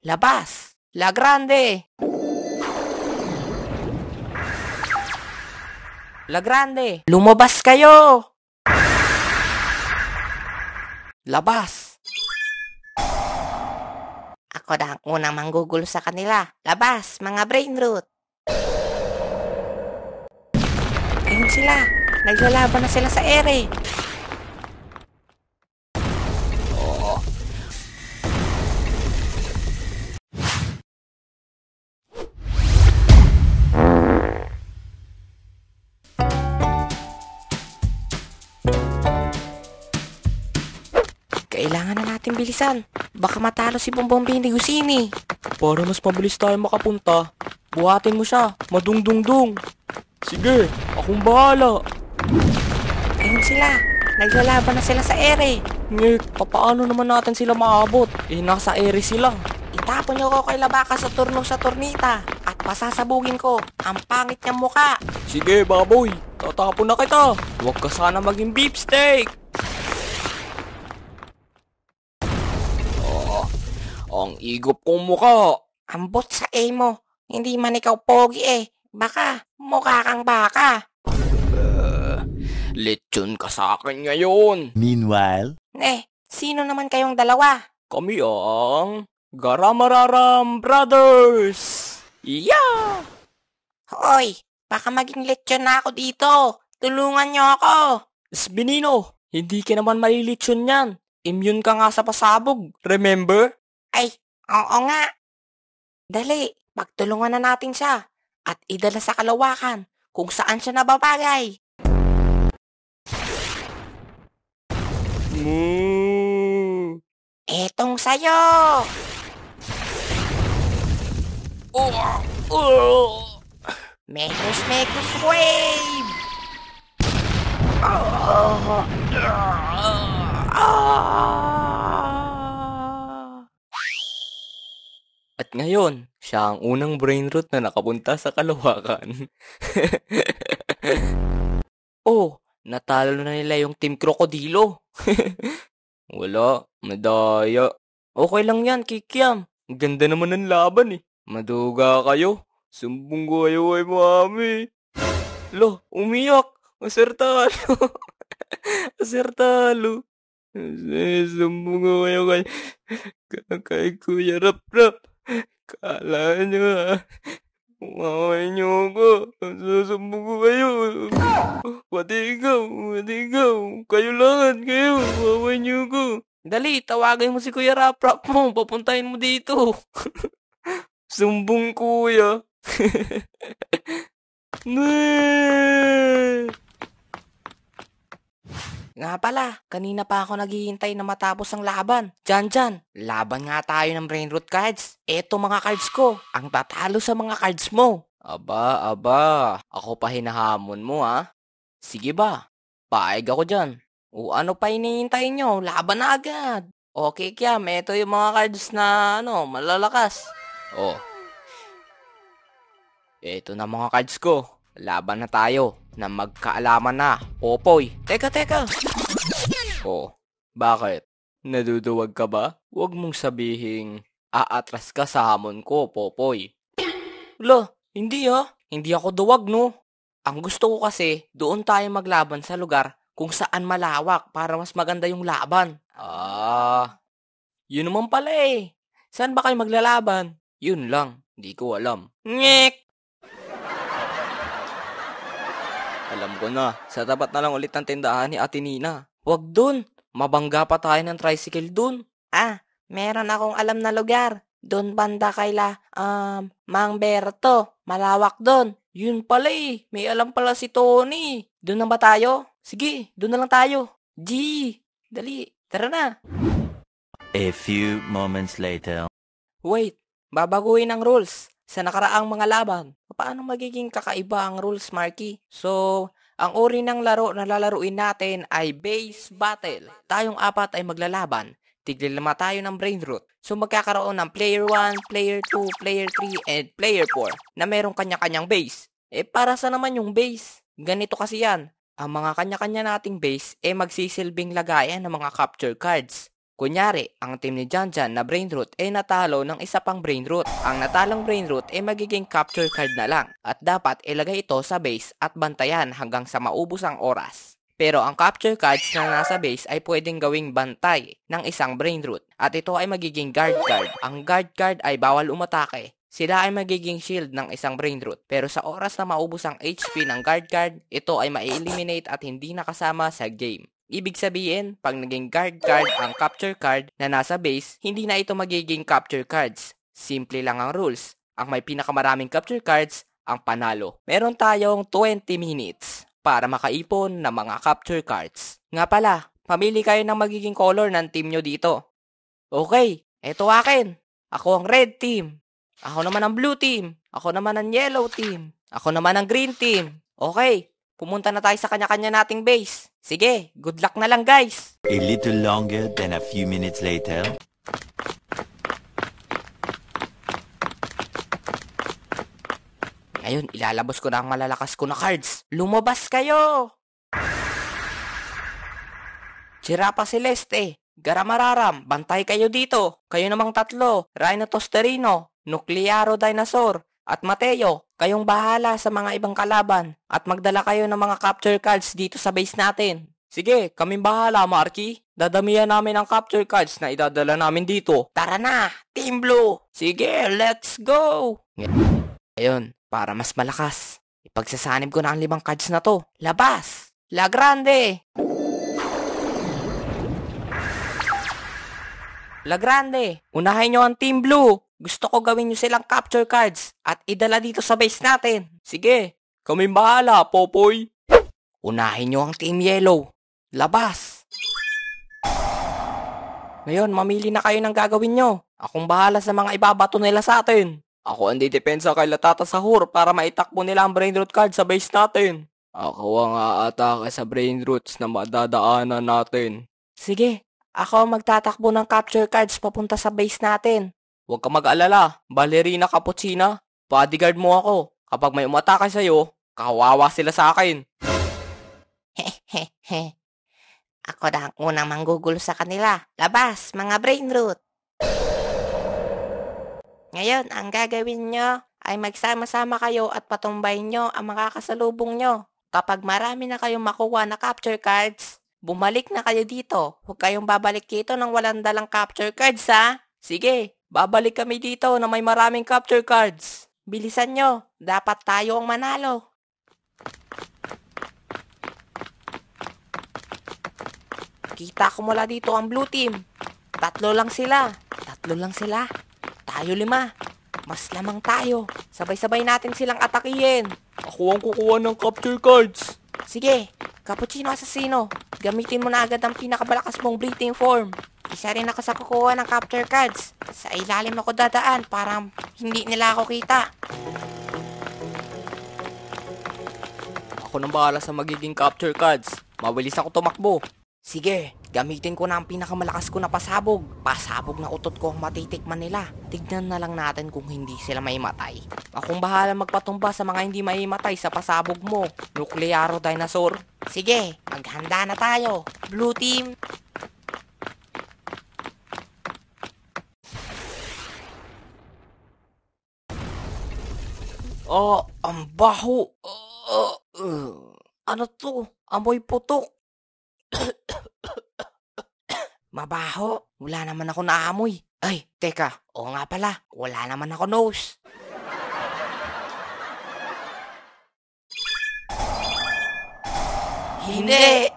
Labas! La Grande! La Grande! Lumabas kayo! Labas! Ako na ang unang manggugulo sa kanila. Labas, mga brain root! Ayun sila! Naglalaban na sila sa ere! Kailangan na natin bilisan. Baka matalo si Bongbong Negusini. Para mas mabilis tayo makapunta, buhatin mo siya, madungdungdung. Sige, akong bahala. Ayun sila. Naglalaban na sila sa ere. Ngek, papaano naman natin sila maabot? Nasa ere sila. Itapon niyo ko kay Labaka sa turno sa turnita. At pasasabugin ko ang pangit niyang muka. Sige, baboy. Tatapon na kita. Huwag ka sana maging beefsteak. Ang igop kong mukha. Ambot sa A mo. Hindi man ikaw pogi eh. Baka mukha kang baka. Lechon ka sa akin ngayon. Meanwhile, Sino naman kayong dalawa? Kami ang Garamararam Brothers. Yeah! Hoy, baka maging lechon na ako dito. Tulungan niyo ako. Sbinino, hindi ka naman malilitsyon yan. Immune ka nga sa pasabog. Remember? Ay, oo nga. Dali, pagtulungan na natin siya. At idala sa kalawakan kung saan siya nababagay. Etong sayo! Mekus Wave! At ngayon, siya ang unang brain root na nakapunta sa kalawakan. Oh, natalo na nila yung Team Krokodilo. Wala, madaya. Okay lang yan, Kikiam. Ang ganda naman ng laban eh. Maduga kayo. Sumbong ko kayo ay mami. Lo, umiyak. Asertalo. Asertalo. Sumbong ko kayo kay Kuya Rap Rap. Kala nyo umaway nyo ako. Susumbong ko kayo. Pati ikaw. Kayo lahat, kayo. Umaway nyo ako. Dali, tawagin mo si Kuya Rap Rap mo. Papuntahin mo dito. Sumbong kuya. Nga pala, kanina pa ako naghihintay na matapos ang laban. Dyan, laban nga tayo ng brain root cards. Eto mga cards ko, ang tatalo sa mga cards mo. Aba, ako pa hinahamon mo ha. Sige ba, paig ako dyan. O ano pa hinihintay nyo? Laban na agad. Okay, Kiam, eto yung mga cards na malalakas. Oh. Eto na mga cards ko. Laban na tayo na magkaalaman na. Popoy. Teka. Oh, bakit? Naduduwag ka ba? Huwag mong sabihing aatras ka sa hamon ko, Popoy. Lo, hindi Hindi ako duwag no. Ang gusto ko kasi, doon tayo maglaban sa lugar kung saan malawak para mas maganda yung laban. Yun naman pala eh. Saan ba kayo maglalaban? Yun lang, di ko alam. Ngek! Alam ko na, sa tapat na lang ulit ng tindahan ni Ate Nina. Huwag dun, mabangga pa tayo ng tricycle dun. Meron akong alam na lugar. Doon banda kaila, Mang Berto. Malawak doon. Yun pala eh, may alam pala si Tony. Doon na ba tayo? Sige, doon na lang tayo. Dali, tara na. A few moments later. Wait, babaguhin ang rules sa nakaraang mga laban. Paano magiging kakaiba ang rules, Marky? So, ang uri ng laro na lalaruin natin ay base battle. Tayong apat ay maglalaban. Tigil-lima tayo ng brain root. So, magkakaroon ng player 1, player 2, player 3, and player 4 na merong kanya-kanyang base. Para sa naman yung base? Ganito kasi yan. Ang mga kanya-kanya nating base magsisilbing lagayan ng mga capture cards. Kunyari, ang team ni Janjan na Brainroot ay natalo ng isa pang Brainroot. Ang natalong Brainroot ay magiging capture card na lang at dapat ilagay ito sa base at bantayan hanggang sa maubos ang oras. Pero ang capture cards na nasa base ay pwedeng gawing bantay ng isang Brainroot at ito ay magiging guard card. Ang guard card ay bawal umatake. Sila ay magiging shield ng isang Brainroot. Pero sa oras na maubos ang HP ng guard card, ito ay ma-eliminate at hindi nakasama sa game. Ibig sabihin, pag naging guard card ang capture card na nasa base, hindi na ito magiging capture cards. Simple lang ang rules. Ang may pinakamaraming capture cards, ang panalo. Meron tayong 20 minutes para makaipon ng mga capture cards. Nga pala, pamili kayo ng magiging color ng team nyo dito. Okay, eto akin. Ako ang red team. Ako naman ang blue team. Ako naman ang yellow team. Ako naman ang green team. Okay, pumunta na tayo sa kanya-kanya nating base. Sige, good luck na lang guys. A little longer than a few minutes later. Ngayon, ilalabas ko na ang malalakas ko na cards. Lumabas kayo! Chirapa Celeste, Garamararam, bantay kayo dito. Kayo namang tatlo, Rhinotosterino, Nuclearo Dinosaur, at Mateo, kayong bahala sa mga ibang kalaban at magdala kayo ng mga capture cards dito sa base natin. Sige, kaming bahala, Marky. Dadamihan namin ang capture cards na idadala namin dito. Tara na, Team Blue! Sige, let's go! Ayun, para mas malakas, ipagsasanib ko na ang 5 cards na to. Labas! La Grande! La Grande, unahin nyo ang Team Blue. Gusto ko gawin nyo silang capture cards at idala dito sa base natin. Sige, kaming bahala, Popoy. Unahin nyo ang Team Yellow. Labas. Ngayon, mamili na kayo ng gagawin nyo. Akong bahala sa mga ibabato nila sa atin. Ako ang didepensa kay Latata Sahur para maitakbo nila ang Brainroot card sa base natin. Ako ang aatake sa Brainroots na madadaanan natin. Sige, ako ang magtatakbo ng capture cards papunta sa base natin. Huwag ka mag-alala, Ballerina Cappuccina. Bodyguard mo ako. Kapag may umatake sa'yo, kawawa sila sa akin. Hehehe. Ako na ang unang manggugulo sa kanila. Labas, mga Brainroot. Ngayon, ang gagawin nyo ay magsama-sama kayo at patumbayin nyo ang mga kasalubong nyo. Kapag marami na kayong makuha na capture cards, bumalik na kayo dito. Huwag kayong babalik dito nang walang dalang capture cards, ha? Sige, babalik kami dito na may maraming capture cards. Bilisan nyo, dapat tayo ang manalo. Kita ko mula dito ang blue team. 3 lang sila. Tayo 5. Mas lamang tayo. Sabay-sabay natin silang atakihin. Ako ang kukuha ng capture cards. Sige, Cappuccino Assassino. Gamitin mo na agad ang pinakabalakas mong breathing form. Isa rin ako sa kukuha ng capture cards. Sa ilalim ako dadaan para hindi nila ako kita. Ako nang bahala sa magiging capture cards. Mabilis ako tumakbo. Sige, gamitin ko na ang pinakamalakas ko na pasabog. Pasabog na utot ko ang matitikman nila. Tignan na lang natin kung hindi sila maimatay. Akong bahala magpatumba sa mga hindi maimatay sa pasabog mo, Nuclearo Dinosaur. Sige, maghanda na tayo. Blue team. Oh, ang baho. Ano to? Amoy putok. Mabaho. Wala naman ako naamoy. Ay, teka. Oo nga pala. Wala naman ako nose. Hindi!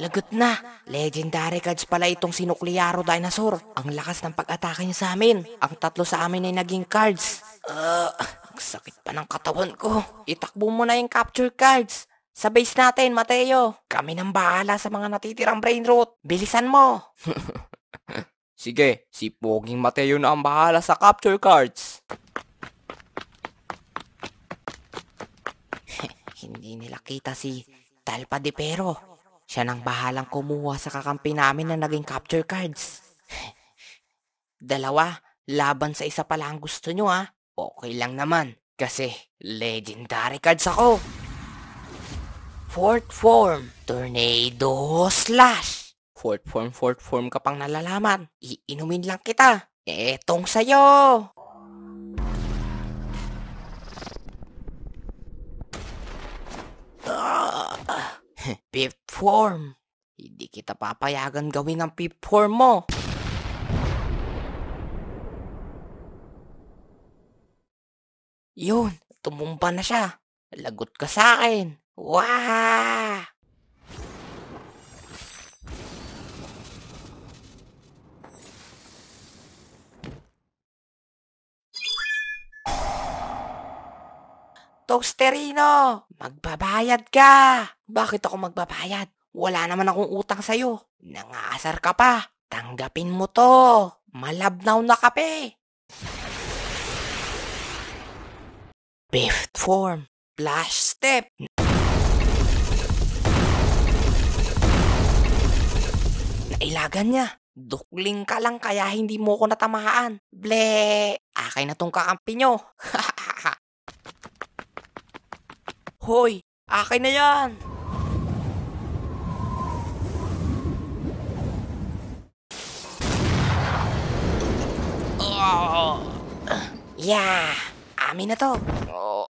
Lagot na. Legendary cards pala itong si Nuclearo Dinosaur. Ang lakas ng pag-atake niya sa amin. Ang 3 sa amin ay naging cards. Ang sakit pa ng katawan ko. Itakbo mo na yung capture cards. Sa base natin, Mateo. Kami nang bahala sa mga natitirang Brainroot. Bilisan mo. Sige, si Poging Mateo na ang bahala sa capture cards. Hindi nila kita si Talpa de Pero. Siya nang bahalang kumuha sa kakampi namin na naging capture cards. 2, laban sa isa pala ang gusto nyo, ha? Okay lang naman, kasi legendary cards ako. 4th form, Tornado Slash. Fourth form ka pang nalalaman. Iinumin lang kita. Etong sa'yo. Fifth form. Hindi kita papayagan gawin ang fifth form mo. Yun, tumumba na siya. Lagot ka sa akin. Wah! Toasterino, magbabayad ka. Bakit ako magbabayad? Wala naman akong utang sa'yo. Nangaasar ka pa. Tanggapin mo to. Malabnaw na kape. Fifth form, flash step. Nailagan niya. Dukling ka lang kaya hindi mo ko natamaan. Ble, akin na tong kakampi nyo. Hoy, akin na yan. Yeah, amin na to.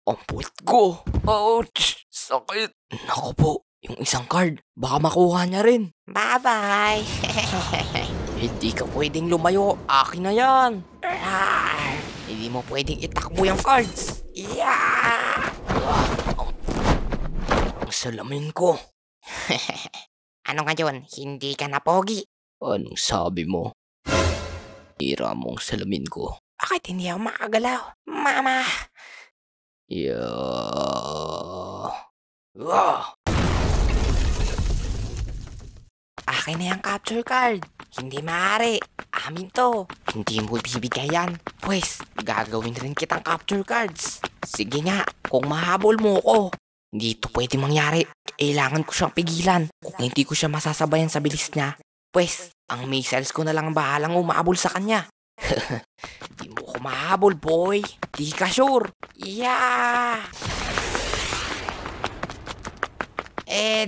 Ang puwit ko. Ouch, sakit. Naku po, yung isang card, baka makuha niya rin. Bye-bye. Hindi ka pwedeng lumayo, akin na yan. Hindi mo pwedeng itakbo yung cards. Yeah! Ang salamin ko. Ano ngayon, hindi ka na pogi? Anong sabi mo? Ira mong salamin ko. Bakit hindi ako makagalaw? Mama! Akin na yung capture card. Hindi maaari. Amin to. Hindi mo bibigay yan. Pwes, gagawin rin kitang capture cards. Sige nga, kung mahabol mo ko. Hindi ito pwede mangyari. Kailangan ko siyang pigilan. Kung hindi ko siya masasabayan sa bilis niya, pwes, ang missiles ko na lang bahalang umahabol sa kanya. Di mo ko mahabol, boy. Di ka sure. Yeah!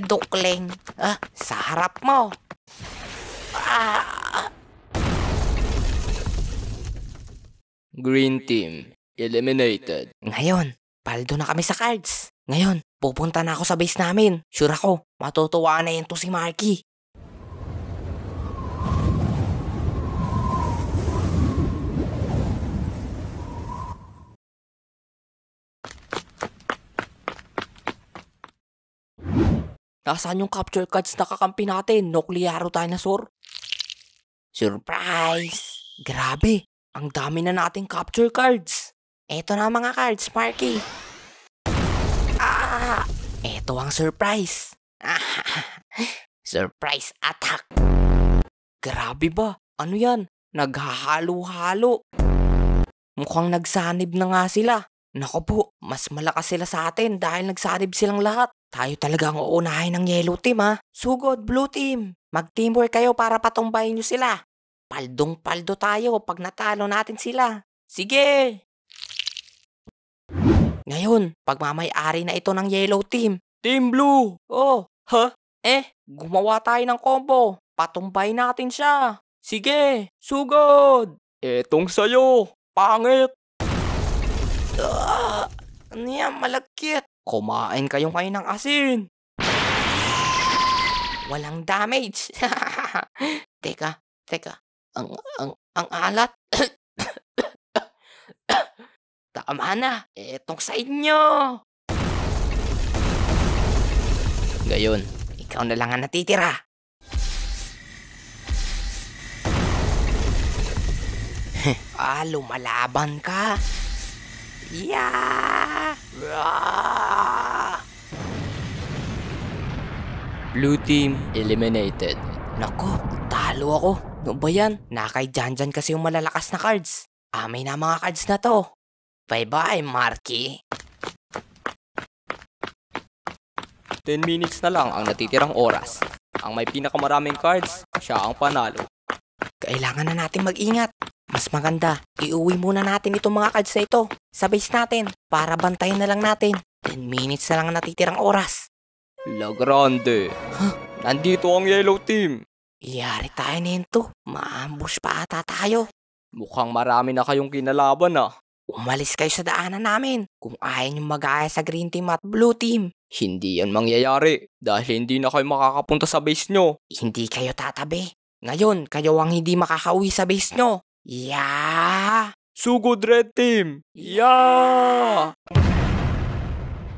Dukling. Sa harap mo. Green team, eliminated. Ngayon, paldo na kami sa cards. Ngayon, pupunta na ako sa base namin. Sure ako, matutuwa na yan to si Marky. Nasaan yung capture cards na kakampi natin? Nuclearo dinosaur? Surprise! Grabe! Ang dami na nating capture cards. Eto na mga cards, Marky. Eto ang surprise. Surprise attack. Grabe ba? Ano yan? Naghahalo-halo. Mukhang nagsanib na nga sila. Naku po, mas malakas sila sa atin dahil nagsanib silang lahat. Tayo talaga ang uunahin ng yellow team ha. Sugod, blue team. Mag-teamwork kayo para patumbayin nyo sila. Paldong-paldo tayo pag natalo natin sila. Sige! Ngayon, pagmamay-ari na ito ng yellow team. Team blue! Oh, ha? Gumawa tayo ng combo. Patumbay natin siya. Sige, sugod! Etong sayo, pangit. Ano yan, malagkit? Kumain kayong kayo ng asin. Walang damage. Teka. Ang alat. Tama na. Etong sa inyo. Gayon, ikaw na lang ang natitira. Lumalaban ka. Yeah! Blue team, eliminated. Nako, talo ako. Ano ba yan? Nakay Janjan kasi yung malalakas na cards. Amay na mga cards na to. Bye-bye, Marky. 10 minutes na lang ang natitirang oras. Ang may pinakamaraming cards, siya ang panalo. Kailangan na natin mag-ingat. Mas maganda, iuwi muna natin itong mga cards na ito sa base natin para bantayan na lang natin. 10 minutes na lang ang natitirang oras. La Grande. Nandito ang yellow team. Iyari tayo nito. Maambush pa ata tayo. Mukhang marami na kayong kinalaban ah. Umalis kayo sa daanan namin kung ayaw nyo mag-aaya sa green team at blue team. Hindi yan mangyayari dahil hindi na kayo makakapunta sa base nyo. Hindi kayo tatabi. Ngayon, kayo ang hindi makakauwi sa base nyo. Yeah! Sugod Red Team! Yeah!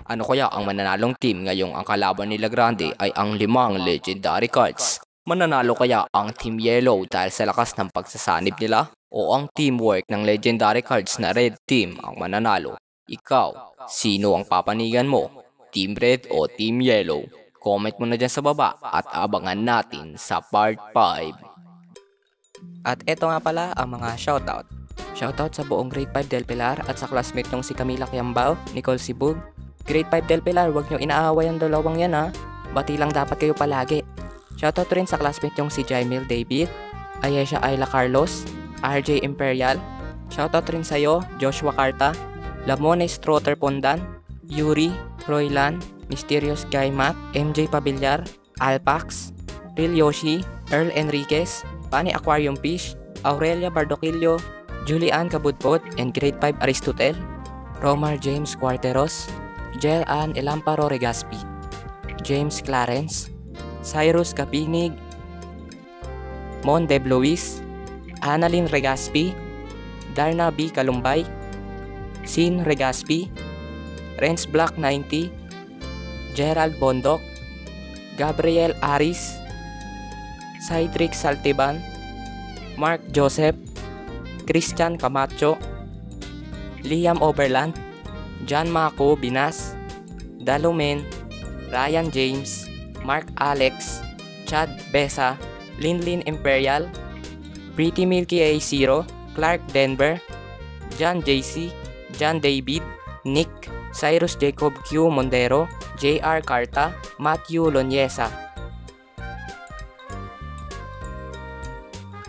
Ano kaya ang mananalong team ngayong ang kalaban nila Grande ay ang 5 legendary cards? Mananalo kaya ang Team Yellow dahil sa lakas ng pagsasanib nila? O ang teamwork ng legendary cards na Red Team ang mananalo? Ikaw, sino ang papanigan mo? Team Red o Team Yellow? Comment mo na dyan sa baba at abangan natin sa part 5. At eto nga pala ang mga shoutout. Shoutout sa buong grade 5 Del Pilar at sa classmate nung si Camila Kiambao, Nicole Sibug. Grade 5 Del Pilar, huwag nyo inaaway ang dalawang yan ha. Bati lang dapat kayo palagi. Shoutout rin sa classmate yung si Jaimil David, Ayesha Ayla Carlos, RJ Imperial. Shoutout rin sa'yo, Joshua Carta, Lamones Trotter Pondan, Yuri, Roylan, Mysterious Guy Matt, MJ Pabillar, Alpax, Real Yoshi, Earl Enriquez, Pani Aquarium Fish, Aurelia Bardoquillo, Julian Kabudpod, and Grade 5 Aristotel, Romar James Cuarteros, Jel Ann Elamparo Regaspi, James Clarence, Cyrus Kapinig, Mon Deb Luis, Annalyn Regaspi, Darna B. Kalumbay, Sin Regaspi, Renz Black 90, Gerald Bondok, Gabriel Aris, Cydric Saltiban, Mark Joseph, Christian Camacho, Liam Oberland, John Mako Binas, Dalumen, Ryan James, Mark Alex, Chad Besa, Linlin Imperial, Pretty Milky A0, Clark Denver, John JC, John David, Nick, Cyrus Jacob Q Mondero, JR Carta, Matthew Loniesa,